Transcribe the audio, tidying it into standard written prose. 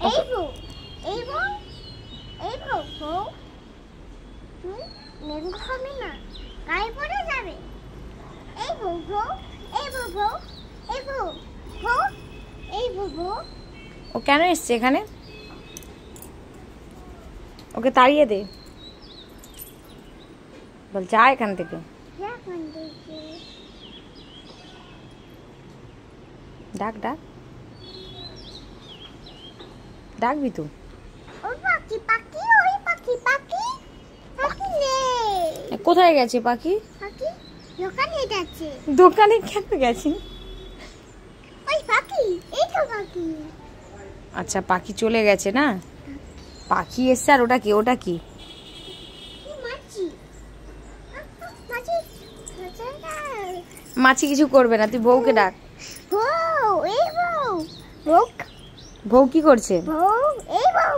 এই বউ এই বউ এই বউ বউ তুই লেবু খাবি না গায়ে পড়ে যাবে এই বউ বউ এই বউ বউ এই বউ বউ এই বউ বউ ও কেন এসছে এখানে? ওকে তাড়িয়ে দে, বল যা এখান থেকে। ডাক ডাক ডাকবি তো। ওই পাখি পাখি ওই পাখি পাখি পাখি রে কোথায় গেছে পাখি? পাখি দোকানে যাচ্ছে। দোকানে কেন গেছে? ওই পাখি এই তো পাখি। আচ্ছা পাখি চলে গেছে না? পাখি এসছে। আর ওটা কি? ওটা কি? মাছি মাছি মাছি কিছু করবে না, তুই বউকে ডাক। বউ এই বউ বউ বউ কি করছে? বউ এই বউ